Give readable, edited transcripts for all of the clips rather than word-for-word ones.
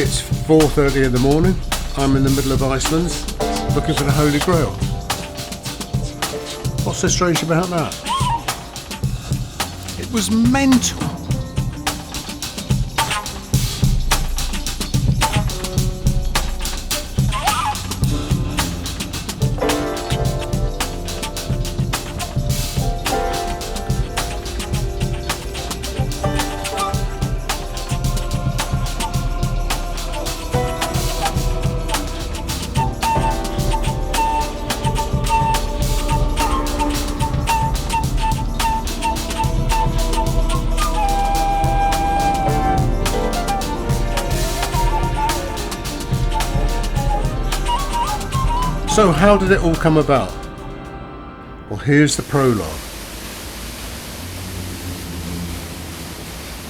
It's 4:30 in the morning. I'm in the middle of Iceland looking for the Holy Grail. What's so strange about that? It was mental. So how did it all come about? Well, here's the prologue.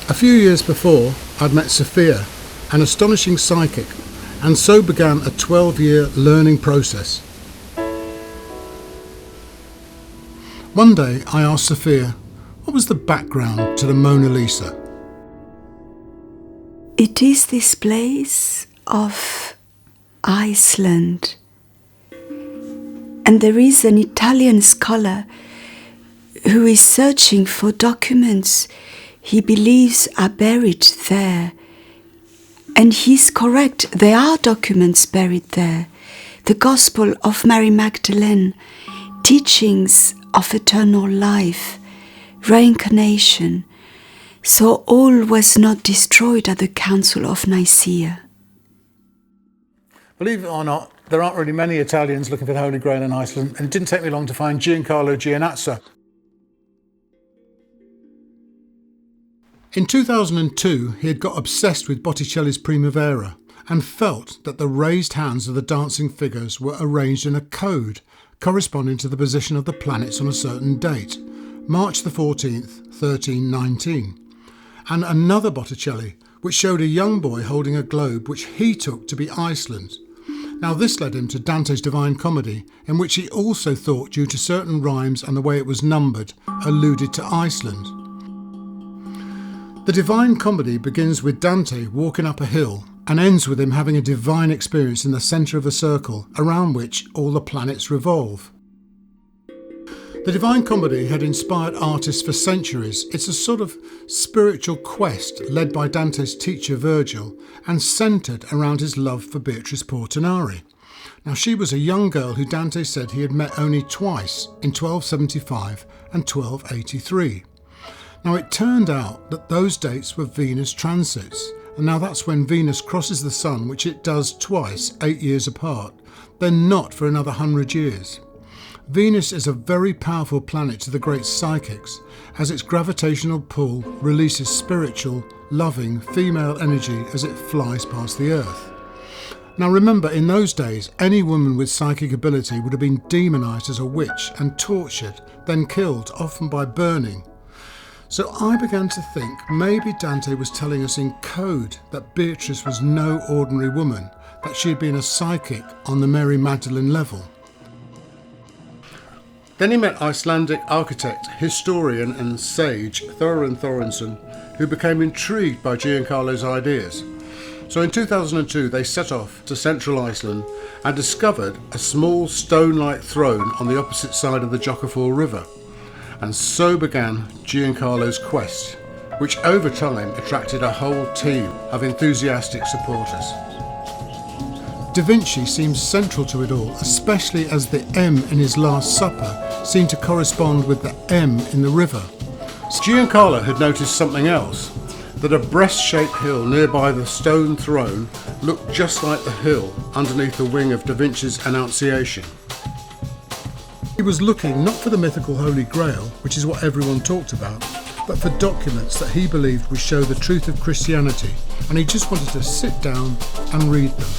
A few years before, I'd met Sophia, an astonishing psychic, and so began a 12-year learning process. One day I asked Sophia, what was the background to the Mona Lisa? It is this place of Iceland. And there is an Italian scholar who is searching for documents he believes are buried there. And he's correct, there are documents buried there. The Gospel of Mary Magdalene, teachings of eternal life, reincarnation. So all was not destroyed at the Council of Nicaea. Believe it or not, there aren't really many Italians looking for the Holy Grail in Iceland, and it didn't take me long to find Giancarlo Gianazza. In 2002, he had got obsessed with Botticelli's Primavera and felt that the raised hands of the dancing figures were arranged in a code corresponding to the position of the planets on a certain date, March the 14th, 1319, and another Botticelli, which showed a young boy holding a globe which he took to be Iceland. Now this led him to Dante's Divine Comedy, in which he also thought, due to certain rhymes and the way it was numbered, alluded to Iceland. The Divine Comedy begins with Dante walking up a hill and ends with him having a divine experience in the centre of a circle around which all the planets revolve. The Divine Comedy had inspired artists for centuries. It's a sort of spiritual quest led by Dante's teacher Virgil and centred around his love for Beatrice Portinari. Now she was a young girl who Dante said he had met only twice, in 1275 and 1283. Now it turned out that those dates were Venus transits, and now that's when Venus crosses the Sun, which it does twice, 8 years apart, then not for another 100 years. Venus is a very powerful planet to the great psychics, as its gravitational pull releases spiritual, loving, female energy as it flies past the Earth. Now remember, in those days, any woman with psychic ability would have been demonised as a witch and tortured, then killed, often by burning. So I began to think maybe Dante was telling us in code that Beatrice was no ordinary woman, that she had been a psychic on the Mary Magdalene level. Then he met Icelandic architect, historian and sage Thorarinsson, who became intrigued by Giancarlo's ideas. So in 2002 they set off to central Iceland and discovered a small stone-like throne on the opposite side of the Jokkafjord River. And so began Giancarlo's quest, which over time attracted a whole team of enthusiastic supporters. Da Vinci seems central to it all, especially as the M in his Last Supper seemed to correspond with the M in the river. Giancarlo had noticed something else, that a breast-shaped hill nearby the stone throne looked just like the hill underneath the wing of Da Vinci's Annunciation. He was looking not for the mythical Holy Grail, which is what everyone talked about, but for documents that he believed would show the truth of Christianity, and he just wanted to sit down and read them.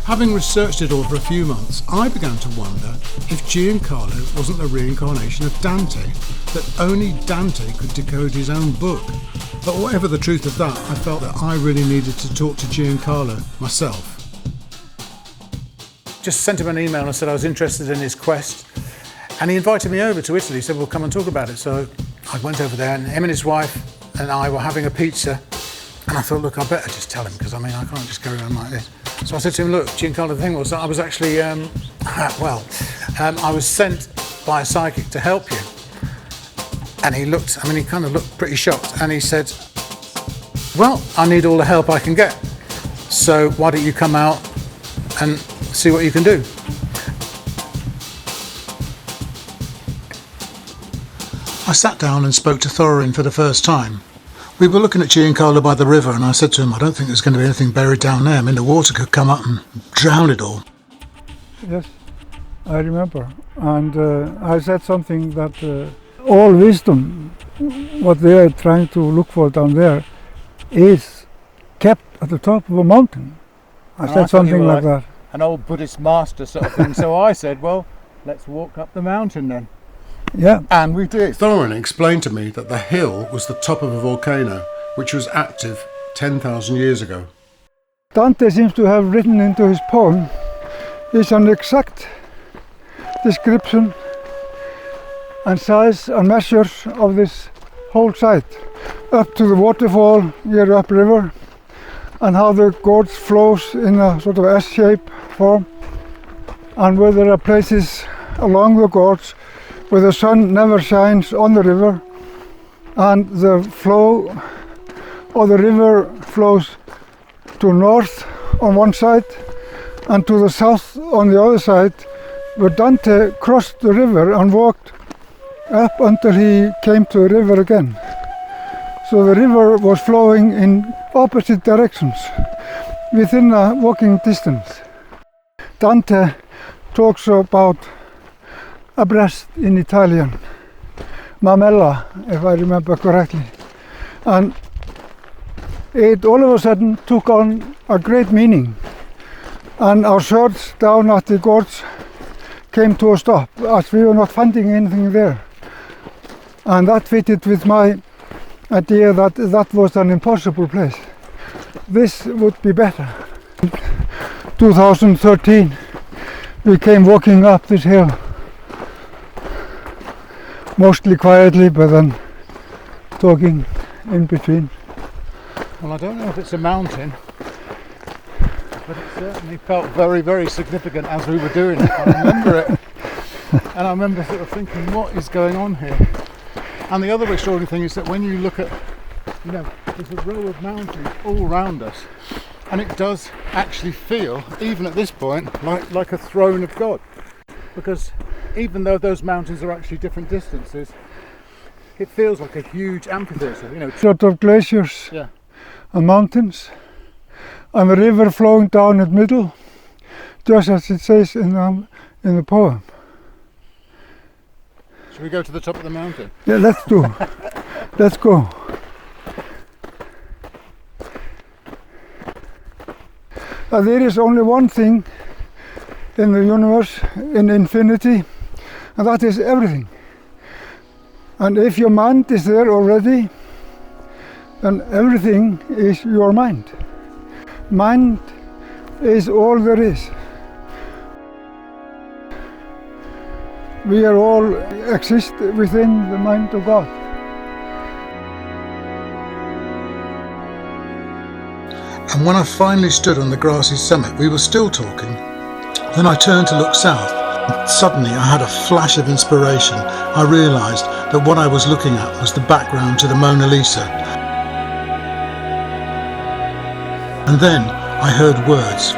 Having researched it all for a few months, I began to wonder if Giancarlo wasn't the reincarnation of Dante, that only Dante could decode his own book. But whatever the truth of that, I felt that I really needed to talk to Giancarlo myself. Just sent him an email and said I was interested in his quest, and he invited me over to Italy. He said, we'll come and talk about it. So I went over there, and him and his wife and I were having a pizza, And I thought, look, I better just tell him, because I mean, I can't just go around like this. So I said to him, look, Giancarlo, the thing was that I was actually, I was sent by a psychic to help you. And he looked, I mean, he kind of looked pretty shocked. And he said, well, I need all the help I can get. So why don't you come out and see what you can do? I sat down and spoke to Thorarinn for the first time. We were looking at Giancarlo by the river, and I said to him, I don't think there's going to be anything buried down there. I mean, the water could come up and drown it all. Yes, I remember. And I said something that all wisdom, what they are trying to look for down there, is kept at the top of a mountain. I said something like that. An old Buddhist master sort of thing. So I said, well, let's walk up the mountain then. Yeah. And we did. Thorarinn explained to me that the hill was the top of a volcano, which was active 10,000 years ago. Dante seems to have written into his poem is an exact description and size and measures of this whole site, up to the waterfall here upriver, and how the gorge flows in a sort of S-shape form, and where there are places along the gorge where the sun never shines on the river, and the flow of the river flows to north on one side and to the south on the other side, where Dante crossed the river and walked up until he came to the river again. So the river was flowing in opposite directions within a walking distance. Dante talks about a breast in Italian, mamella, if I remember correctly. And it all of a sudden took on a great meaning. And our search down at the gorge came to a stop, as we were not finding anything there. And that fitted with my idea that that was an impossible place. This would be better. In 2013, we came walking up this hill, mostly quietly, but then talking in between. Well, I don't know if it's a mountain, but it certainly felt very, very significant as we were doing it. I remember it. And I remember sort of thinking, what is going on here? And the other extraordinary thing is that when you look at, you know, there's a row of mountains all around us, and it does actually feel, even at this point, like a throne of God. Because even though those mountains are actually different distances, it feels like a huge amphitheatre, you know. Sort of glaciers, yeah, and mountains, and the river flowing down in the middle, just as it says in the poem. Should we go to the top of the mountain? Yeah, let's do. Let's go. There is only one thing in the universe, in infinity, and that is everything. And if your mind is there already, then everything is your mind. Mind is all there is. We are all exist within the mind of God. And when I finally stood on the grassy summit, we were still talking. Then I turned to look south. And suddenly I had a flash of inspiration. I realised that what I was looking at was the background to the Mona Lisa. And then I heard words.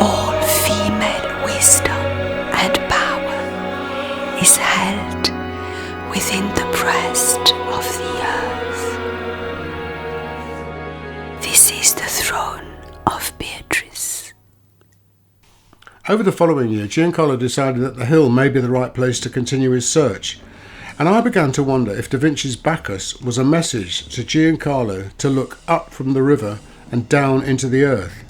All female wisdom and power is held within the breast of the earth. This is the throne of Beatrice. Over the following year, Giancarlo decided that the hill may be the right place to continue his search, and I began to wonder if Da Vinci's Bacchus was a message to Giancarlo to look up from the river and down into the earth.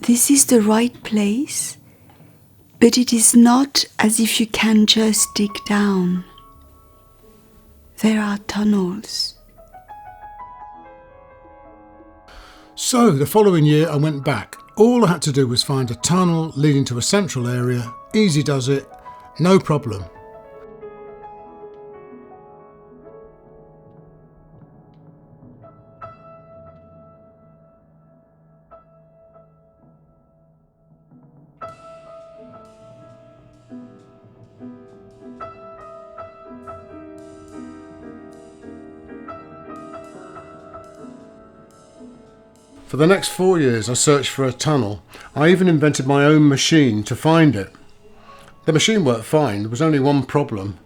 This is the right place, but it is not as if you can just dig down. There are tunnels. So the following year I went back. All I had to do was find a tunnel leading to a central area. Easy does it, no problem. For the next 4 years I searched for a tunnel. I even invented my own machine to find it. The machine worked fine, there was only one problem.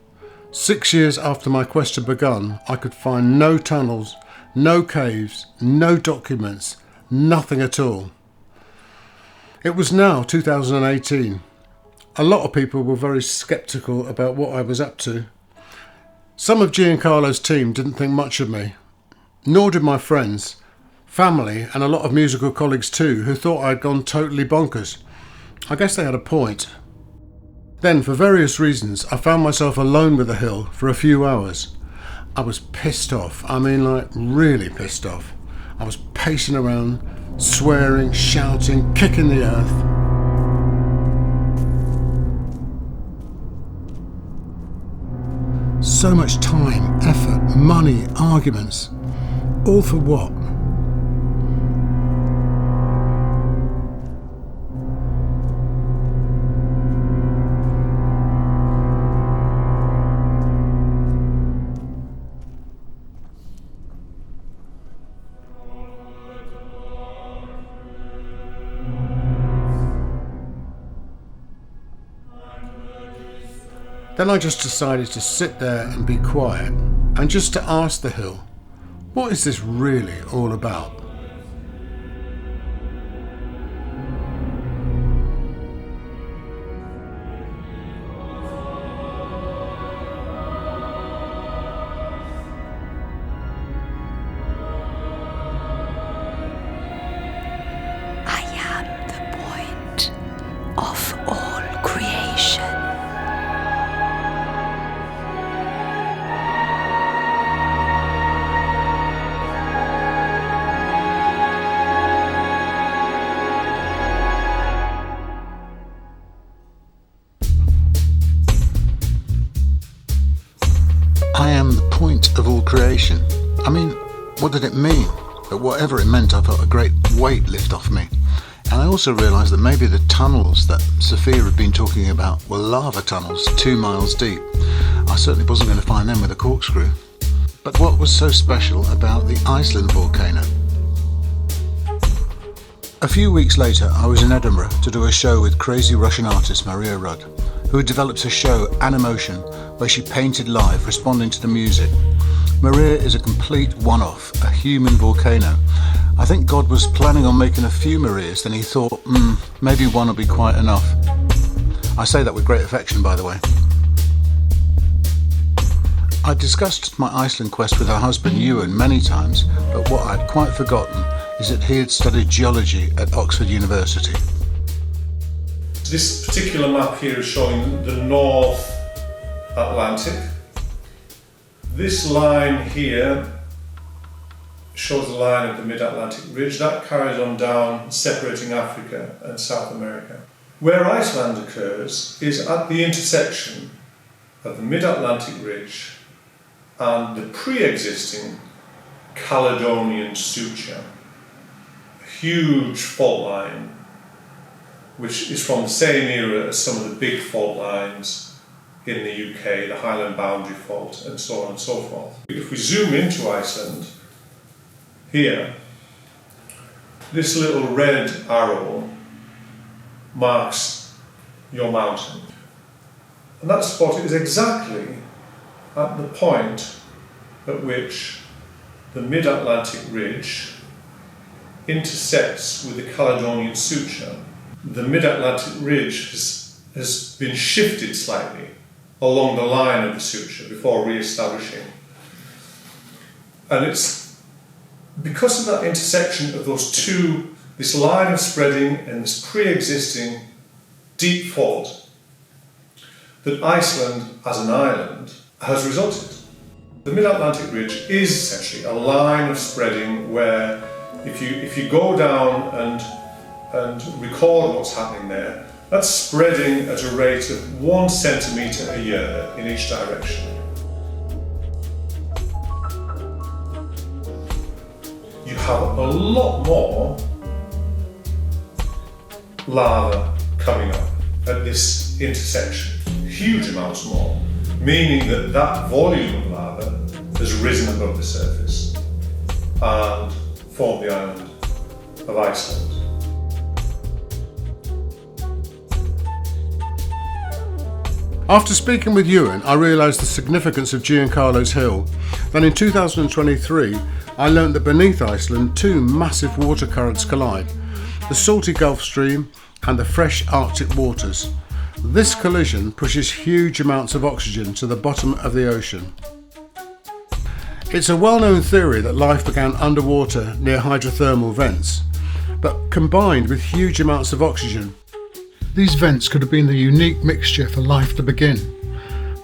6 years after my quest had begun, I could find no tunnels, no caves, no documents, nothing at all. It was now 2018. A lot of people were very sceptical about what I was up to. Some of Giancarlo's team didn't think much of me, nor did my friends, family and a lot of musical colleagues too, who thought I'd gone totally bonkers. I guess they had a point. Then, for various reasons, I found myself alone with the hill for a few hours. I was pissed off, really pissed off. I was pacing around, swearing, shouting, kicking the earth. So much time, effort, money, arguments, all for what? Then I just decided to sit there and be quiet and just to ask the hill, what is this really all about? I am the point of all creation. I am the point of all creation. I mean, what did it mean? But whatever it meant, I felt a great weight lift off me. And I also realised that maybe the tunnels that Sophia had been talking about were lava tunnels 2 miles deep. I certainly wasn't going to find them with a corkscrew. But what was so special about the Iceland volcano? A few weeks later, I was in Edinburgh to do a show with crazy Russian artist Maria Rudd, who had developed a show, Animotion, where she painted live, responding to the music. Maria is a complete one-off, a human volcano. I think God was planning on making a few Marias, then he thought, maybe one will be quite enough. I say that with great affection, by the way. I discussed my Iceland quest with her husband Ewan many times, but what I'd quite forgotten is that he had studied geology at Oxford University. This particular map here is showing the North Atlantic. This line here shows the line of the Mid-Atlantic Ridge. That carries on down, separating Africa and South America. Where Iceland occurs is at the intersection of the Mid-Atlantic Ridge and the pre-existing Caledonian Suture, a huge fault line which is from the same era as some of the big fault lines in the UK, the Highland Boundary Fault, and so on and so forth. If we zoom into Iceland, here, this little red arrow marks your mountain. And that spot is exactly at the point at which the Mid-Atlantic Ridge intersects with the Caledonian Suture. The Mid-Atlantic Ridge has been shifted slightly along the line of the suture before re-establishing. And it's because of that intersection of those two, this line of spreading and this pre-existing deep fault, that Iceland as an island has resulted. The Mid-Atlantic Ridge is essentially a line of spreading where if you go down and record what's happening there, that's spreading at a rate of 1 centimetre a year in each direction. You have a lot more lava coming up at this intersection, huge amounts more, meaning that that volume of lava has risen above the surface and formed the island of Iceland. After speaking with Ewan, I realised the significance of Giancarlo's Hill. Then in 2023, I learnt that beneath Iceland, 2 massive water currents collide, the salty Gulf Stream and the fresh Arctic waters. This collision pushes huge amounts of oxygen to the bottom of the ocean. It's a well-known theory that life began underwater near hydrothermal vents, but combined with huge amounts of oxygen, these vents could have been the unique mixture for life to begin.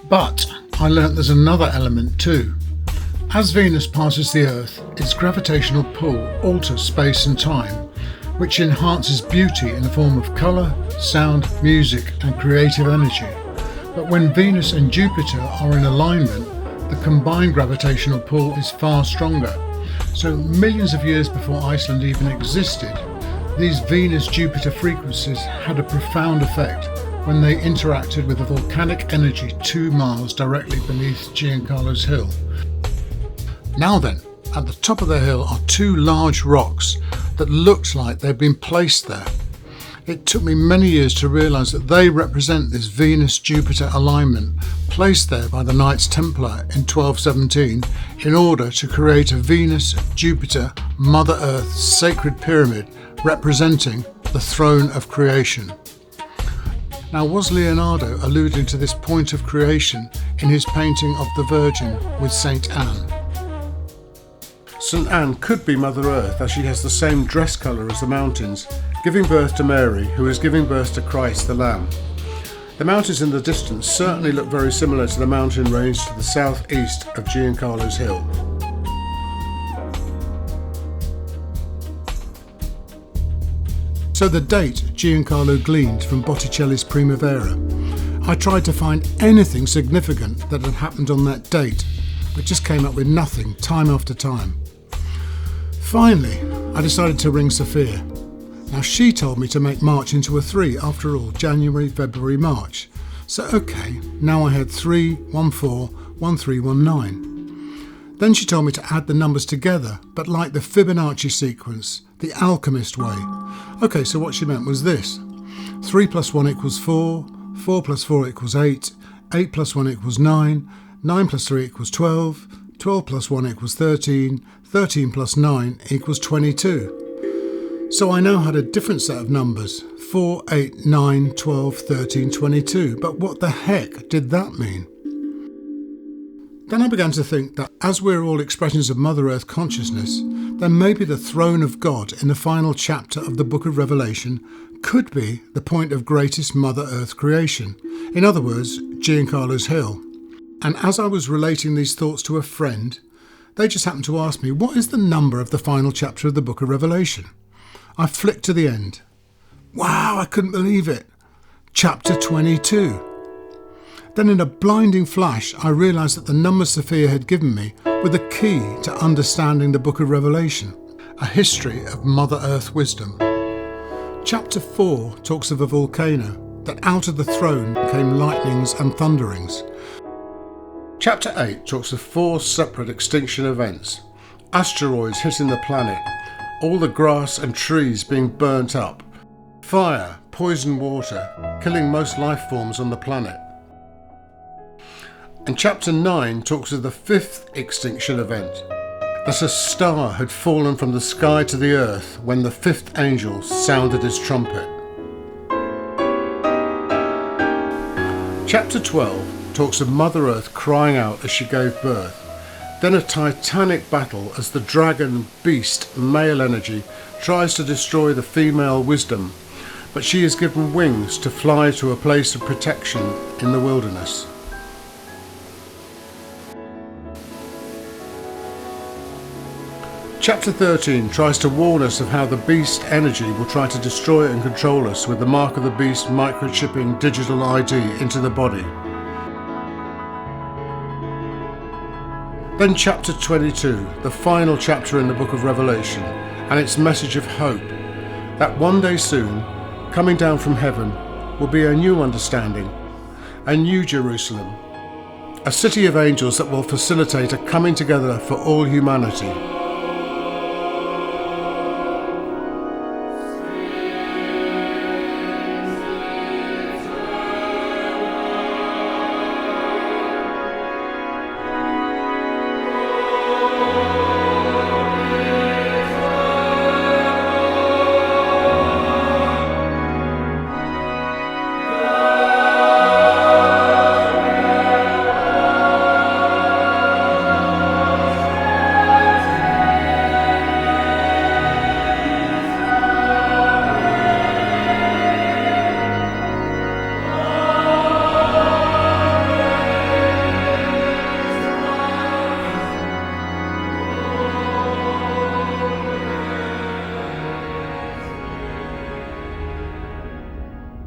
But I learnt there's another element too. As Venus passes the Earth, its gravitational pull alters space and time, which enhances beauty in the form of colour, sound, music and creative energy. But when Venus and Jupiter are in alignment, the combined gravitational pull is far stronger. So millions of years before Iceland even existed, these Venus-Jupiter frequencies had a profound effect when they interacted with the volcanic energy 2 miles directly beneath Giancarlo's Hill. Now then, at the top of the hill are 2 large rocks that looked like they'd been placed there. It took me many years to realise that they represent this Venus-Jupiter alignment placed there by the Knights Templar in 1217 in order to create a Venus-Jupiter Mother Earth sacred pyramid representing the throne of creation. Now, was Leonardo alluding to this point of creation in his painting of the Virgin with Saint Anne? St Anne could be Mother Earth, as she has the same dress colour as the mountains, giving birth to Mary, who is giving birth to Christ the Lamb. The mountains in the distance certainly look very similar to the mountain range to the southeast of Giancarlo's Hill. So the date Giancarlo gleaned from Botticelli's Primavera. I tried to find anything significant that had happened on that date, but just came up with nothing time after time. Finally, I decided to ring Sophia. Now, she told me to make March into a 3, after all, January, February, March. So okay, now I had 3, 1, 4, 1, 3, 1, 9. Then she told me to add the numbers together, but like the Fibonacci sequence, the alchemist way. Okay, so what she meant was this: 3 plus 1 equals 4, 4 plus 4 equals 8, 8 plus 1 equals 9, 9 plus 3 equals 12, 12 plus 1 equals 13, 13 plus 9 equals 22. So I now had a different set of numbers: 4, 8, 9, 12, 13, 22. But what the heck did that mean? Then I began to think that as we're all expressions of Mother Earth consciousness, then maybe the throne of God in the final chapter of the book of Revelation could be the point of greatest Mother Earth creation. In other words, Giancarlo's Hill. And as I was relating these thoughts to a friend, they just happened to ask me, what is the number of the final chapter of the book of Revelation? I flicked to the end. Wow, I couldn't believe it. Chapter 22. Then in a blinding flash, I realised that the numbers Sophia had given me were the key to understanding the book of Revelation, a history of Mother Earth wisdom. Chapter 4 talks of a volcano, that out of the throne came lightnings and thunderings. Chapter 8 talks of 4 separate extinction events, asteroids hitting the planet, all the grass and trees being burnt up, fire, poison water, killing most life forms on the planet. And chapter 9 talks of the 5th extinction event, that a star had fallen from the sky to the earth when the 5th angel sounded his trumpet. Chapter 12 talks of Mother Earth crying out as she gave birth, then a titanic battle as the dragon beast male energy tries to destroy the female wisdom, but she is given wings to fly to a place of protection in the wilderness. Chapter 13 tries to warn us of how the beast energy will try to destroy and control us with the mark of the beast microchipping digital ID into the body. Then chapter 22, the final chapter in the book of Revelation, and its message of hope, that one day soon, coming down from heaven, will be a new understanding, a new Jerusalem, a city of angels that will facilitate a coming together for all humanity.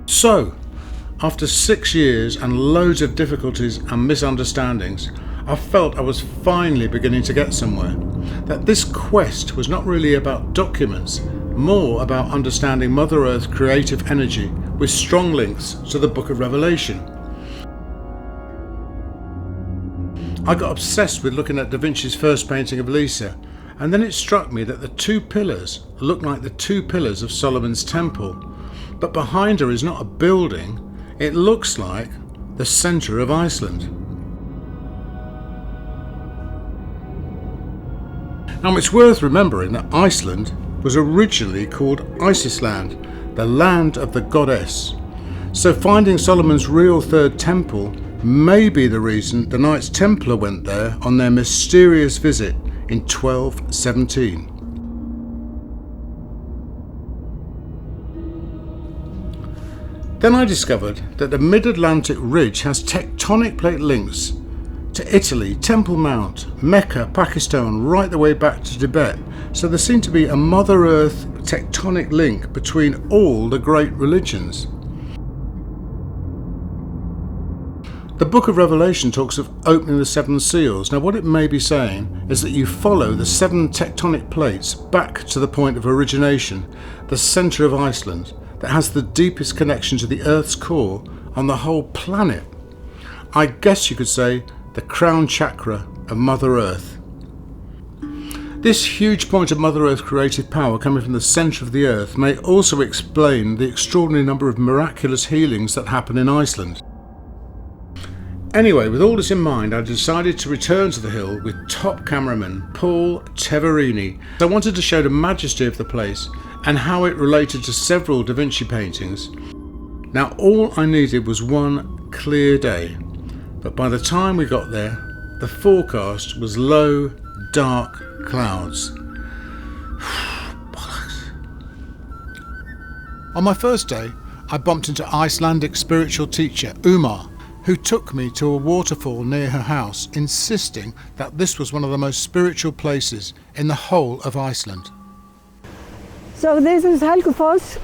So, after 6 years and loads of difficulties and misunderstandings, I felt I was finally beginning to get somewhere. That this quest was not really about documents, more about understanding Mother Earth's creative energy with strong links to the Book of Revelation. I got obsessed with looking at Da Vinci's first painting of Lisa, and then it struck me that the two pillars look like the two pillars of Solomon's temple. But behind her is not a building, it looks like the centre of Iceland. Now it's worth remembering that Iceland was originally called Isisland, the land of the goddess. So finding Solomon's real third temple may be the reason the Knights Templar went there on their mysterious visit in 1217. Then I discovered that the Mid-Atlantic ridge has tectonic plate links to Italy, Temple Mount, Mecca, Pakistan, right the way back to Tibet. So there seemed to be a Mother Earth tectonic link between all the great religions. The Book of Revelation talks of opening the 7 seals. Now what it may be saying is that you follow the 7 tectonic plates back to the point of origination, the centre of Iceland, that has the deepest connection to the Earth's core on the whole planet. I guess you could say the crown chakra of Mother Earth. This huge point of Mother Earth's creative power coming from the centre of the Earth may also explain the extraordinary number of miraculous healings that happen in Iceland. Anyway, with all this in mind, I decided to return to the hill with top cameraman Tev Teverini. I wanted to show the majesty of the place and how it related to several Da Vinci paintings. Now all I needed was one clear day, but by the time we got there, the forecast was low, dark clouds. On my first day, I bumped into Icelandic spiritual teacher Umar, who took me to a waterfall near her house, insisting that this was one of the most spiritual places in the whole of Iceland. So this is Helgufoss,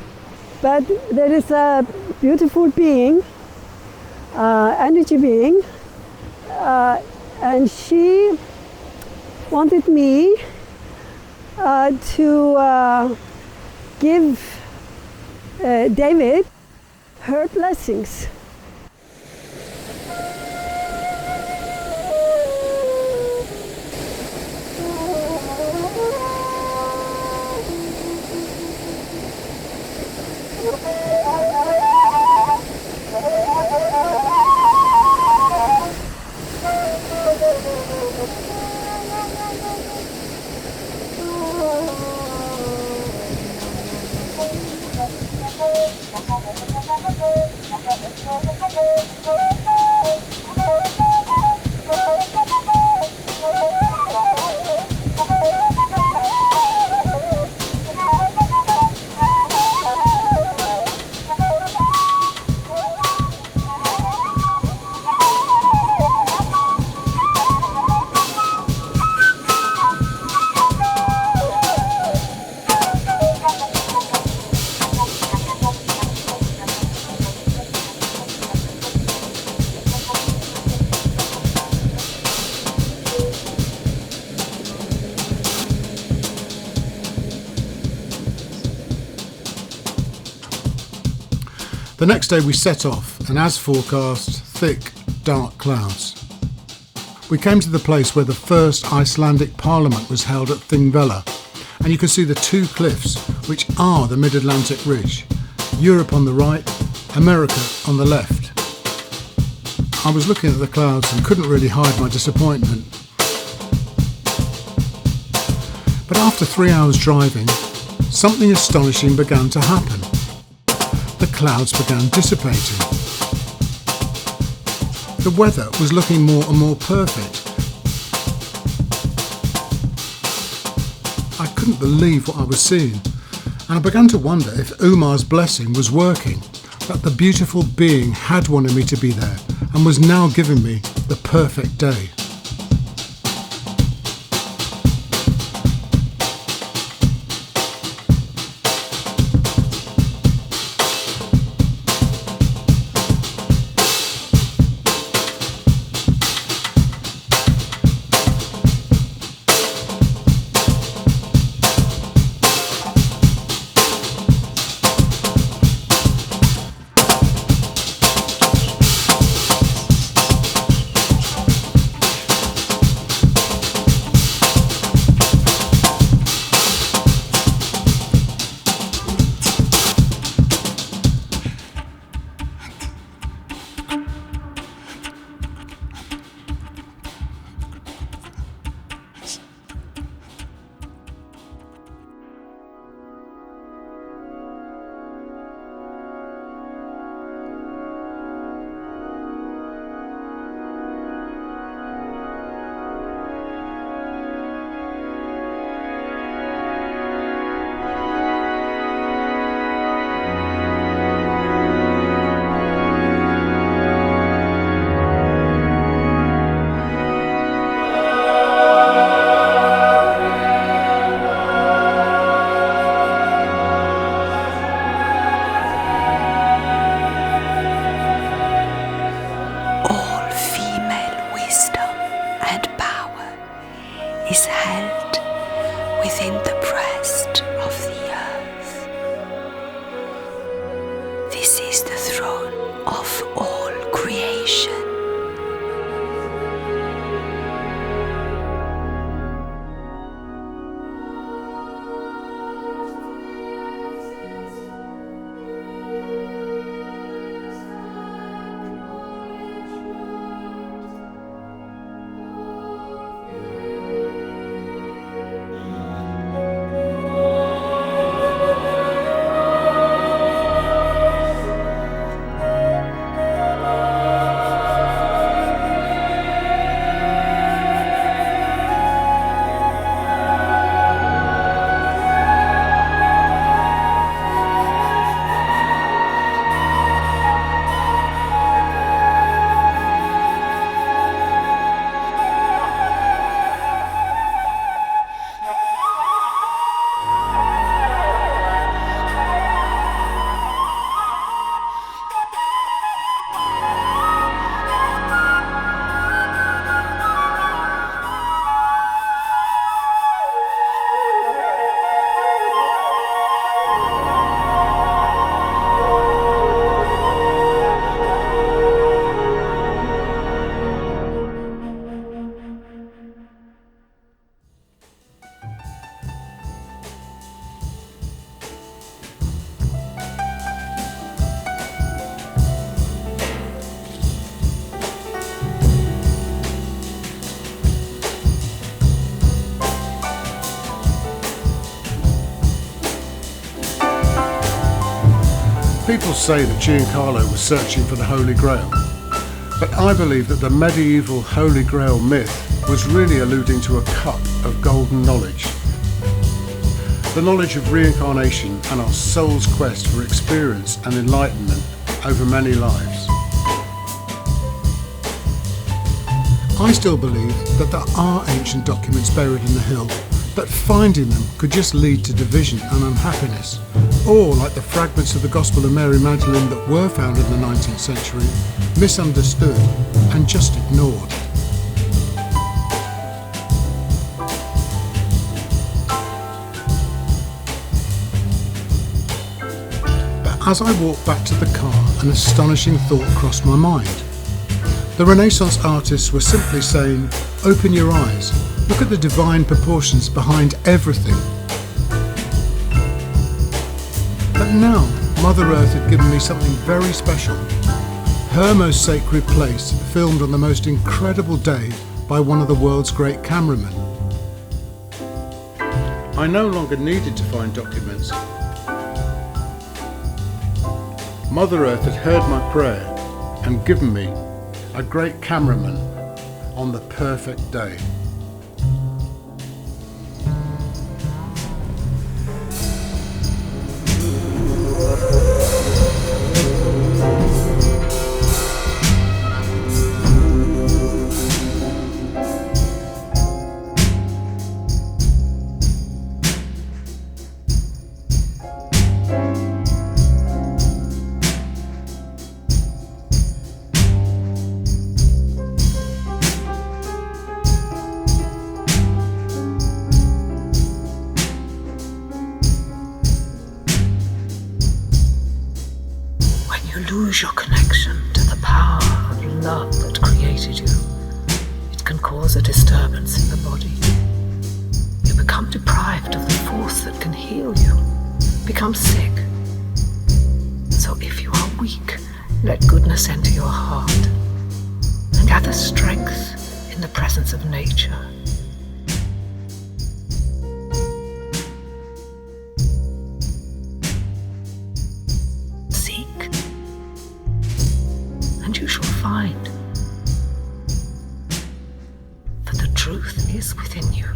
but there is a beautiful being, energy being, and she wanted me to give David her blessings. The next day we set off, and as forecast, thick, dark clouds. We came to the place where the first Icelandic Parliament was held at Thingvellir, and you can see the two cliffs, which are the Mid-Atlantic Ridge, Europe on the right, America on the left. I was looking at the clouds and couldn't really hide my disappointment. But after 3 hours driving, something astonishing began to happen. The clouds began dissipating. The weather was looking more and more perfect. I couldn't believe what I was seeing, and I began to wonder if Umar's blessing was working, that the beautiful being had wanted me to be there and was now giving me the perfect day. People say that Giancarlo was searching for the Holy Grail, but I believe that the medieval Holy Grail myth was really alluding to a cup of golden knowledge. The knowledge of reincarnation and our soul's quest for experience and enlightenment over many lives. I still believe that there are ancient documents buried in the hill, but finding them could just lead to division and unhappiness, or like the fragments of the Gospel of Mary Magdalene that were found in the 19th century, misunderstood and just ignored. But As I walked back to the car, an astonishing thought crossed my mind. The Renaissance artists were simply saying, open your eyes, look at the divine proportions behind everything. But now, Mother Earth had given me something very special. Her most sacred place, filmed on the most incredible day by one of the world's great cameramen. I no longer needed to find documents. Mother Earth had heard my prayer and given me a great cameraman on the perfect day. Lose your connection to the power of love that created you. It can cause a disturbance in the body. You become deprived of the force that can heal you, become sick. So if you are weak, let goodness enter your heart and gather strength in the presence of nature. And you shall find, for the truth is within you.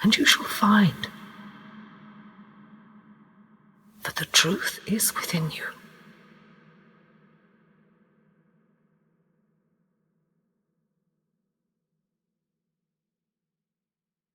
and you shall find that the truth is within you.